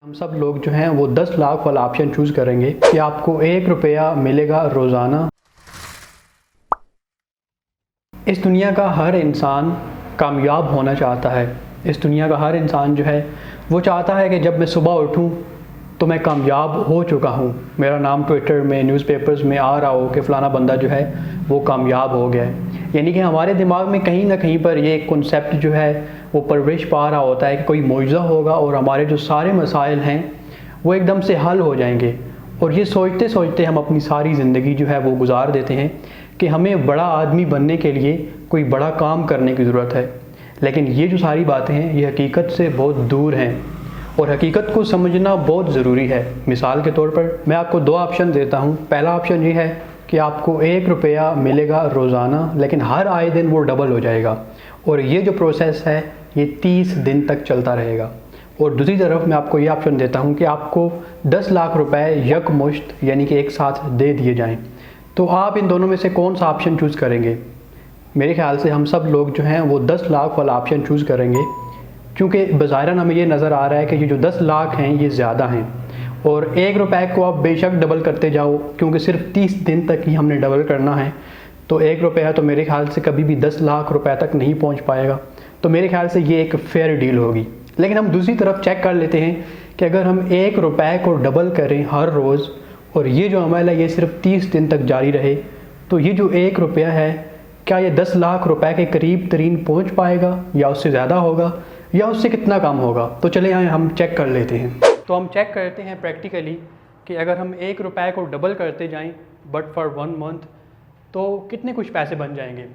ہم سب لوگ جو ہیں وہ 10 لاکھ والا آپشن چوز کریں گے کہ آپ کو 1 روپیہ ملے گا روزانہ۔ اس دنیا کا ہر انسان کامیاب ہونا چاہتا ہے۔ اس دنیا کا ہر انسان جو ہے وہ چاہتا ہے کہ جب میں صبح اٹھوں تو میں کامیاب ہو چکا ہوں، میرا نام ٹویٹر میں، نیوز پیپرز میں آ رہا ہو کہ فلانا بندہ جو ہے وہ کامیاب ہو گیا ہے۔ یعنی کہ ہمارے دماغ میں کہیں نہ کہیں پر یہ کنسیپٹ جو ہے وہ پرورش پا رہا ہوتا ہے کہ کوئی معجزہ ہوگا اور ہمارے جو سارے مسائل ہیں وہ ایک دم سے حل ہو جائیں گے، اور یہ سوچتے سوچتے ہم اپنی ساری زندگی جو ہے وہ گزار دیتے ہیں کہ ہمیں بڑا آدمی بننے کے لیے کوئی بڑا کام کرنے کی ضرورت ہے۔ لیکن یہ جو ساری باتیں ہیں یہ حقیقت سے بہت دور ہیں، اور حقیقت کو سمجھنا بہت ضروری ہے۔ مثال کے طور پر میں آپ کو 2 آپشن دیتا ہوں۔ پہلا آپشن یہ ہے کہ آپ کو 1 روپیہ ملے گا روزانہ، لیکن ہر آئے دن وہ ڈبل ہو جائے گا، اور یہ جو پروسیس ہے یہ 30 دن تک چلتا رہے گا۔ اور دوسری طرف میں آپ کو یہ آپشن دیتا ہوں کہ آپ کو 10 لاکھ روپے یکمشت یعنی کہ ایک ساتھ دے دیے جائیں۔ تو آپ ان دونوں میں سے کون سا آپشن چوز کریں گے؟ میرے خیال سے ہم سب لوگ جو ہیں وہ 10 لاکھ والا آپشن چوز کریں گے، کیونکہ بظاہراً ہمیں یہ نظر آ رہا ہے کہ یہ جو 10 لاکھ ہیں یہ زیادہ ہیں، اور 1 روپے کو آپ بے شک ڈبل کرتے جاؤ، کیونکہ صرف 30 دن تک ہی ہم نے ڈبل کرنا ہے، تو 1 روپیہ تو میرے خیال سے کبھی بھی 10 لاکھ روپے تک نہیں پہنچ پائے گا۔ تو میرے خیال سے یہ ایک فیئر ڈیل ہوگی۔ لیکن ہم دوسری طرف چیک کر لیتے ہیں کہ اگر ہم 1 روپے کو ڈبل کریں ہر روز، اور یہ جو عمل ہے یہ صرف 30 دن تک جاری رہے، تو یہ جو 1 روپیہ ہے کیا یہ 10 لاکھ روپے کے قریب ترین پہنچ پائے گا، یا اس سے زیادہ ہوگا، یا اس سے کتنا کم ہوگا؟ تو چلیں آئیں ہم چیک کر لیتے ہیں۔ تو ہم چیک کرتے ہیں پریکٹیکلی کہ اگر ہم 1 روپے کو ڈبل کرتے جائیں بٹ فار 1 منتھ تو کتنے کچھ پیسے بن جائیں گے۔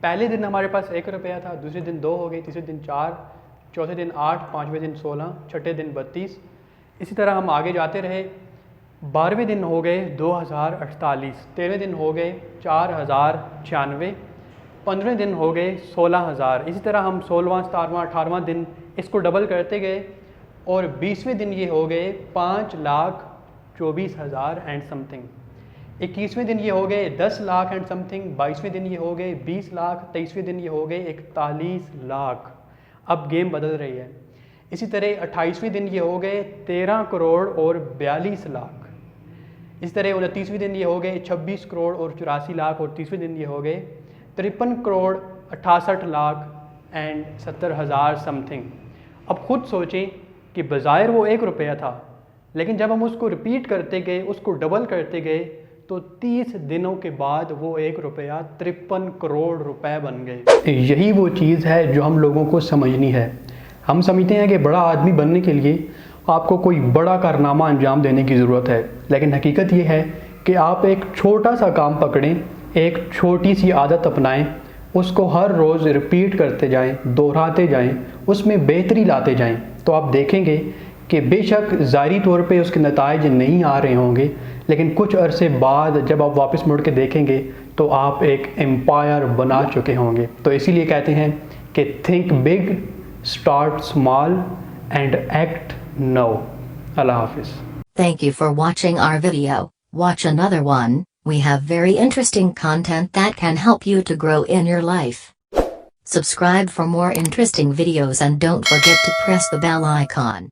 پہلے دن ہمارے پاس 1 روپیہ تھا، دوسرے دن 2 ہو گئے، تیسرے دن 4، چوتھے دن 8، پانچویں دن 16، چھٹے دن 32، اسی طرح ہم آگے جاتے رہے۔ 12ویں دن ہو گئے 2048، 13ویں دن ہو گئے 4096، 15ویں دن ہو گئے 16000، اسی طرح ہم 16واں، 17واں، 18واں دن اس کو ڈبل کرتے گئے، اور 20ویں دن یہ ہو گئے 5,24,000 اینڈ سم تھنگ، 21ویں دن یہ ہو گئے 10 لاکھ اینڈ سم تھنگ، 22ویں دن یہ ہو گئے 20 لاکھ، 23ویں دن یہ ہو گئے 41 لاکھ۔ اب گیم بدل رہی ہے۔ اسی طرح 28ویں دن یہ ہو گئے 13 کروڑ اور 42 لاکھ، اسی طرح 29ویں دن یہ ہو گئے 26 کروڑ اور 84 لاکھ، اور 30ویں دن یہ ہو گئے 53 crore 68 lakh and 70,000 some thing. اب خود سوچیں کہ بظاہر وہ 1 روپیہ تھا، لیکن جب ہم اس کو ریپیٹ کرتے گئے، اس کو ڈبل کرتے گئے، تو 30 دنوں کے بعد وہ 1 روپیہ 53 کروڑ روپے بن گئے۔ یہی وہ چیز ہے جو ہم لوگوں کو سمجھنی ہے۔ ہم سمجھتے ہیں کہ بڑا آدمی بننے کے لیے آپ کو کوئی بڑا کارنامہ انجام دینے کی ضرورت ہے، لیکن حقیقت یہ ہے کہ آپ ایک چھوٹا سا کام پکڑیں، ایک چھوٹی سی عادت اپنائیں، اس کو ہر روز ریپیٹ کرتے جائیں، دہراتے جائیں، اس میں بہتری لاتے جائیں، تو آپ دیکھیں گے کہ بے شک ظاہری طور پہ اس کے نتائج نہیں آ رہے ہوں گے، لیکن کچھ عرصے بعد جب آپ واپس مڑ کے دیکھیں گے تو آپ ایک امپائر بنا چکے ہوں گے۔ تو اسی لیے کہتے ہیں کہ think big, start small and act now. اللہ حافظ۔ Thank you for watching our video. Watch another one. We have very interesting content that can help you to grow in your life. Subscribe for more interesting videos and don't forget to press the bell icon.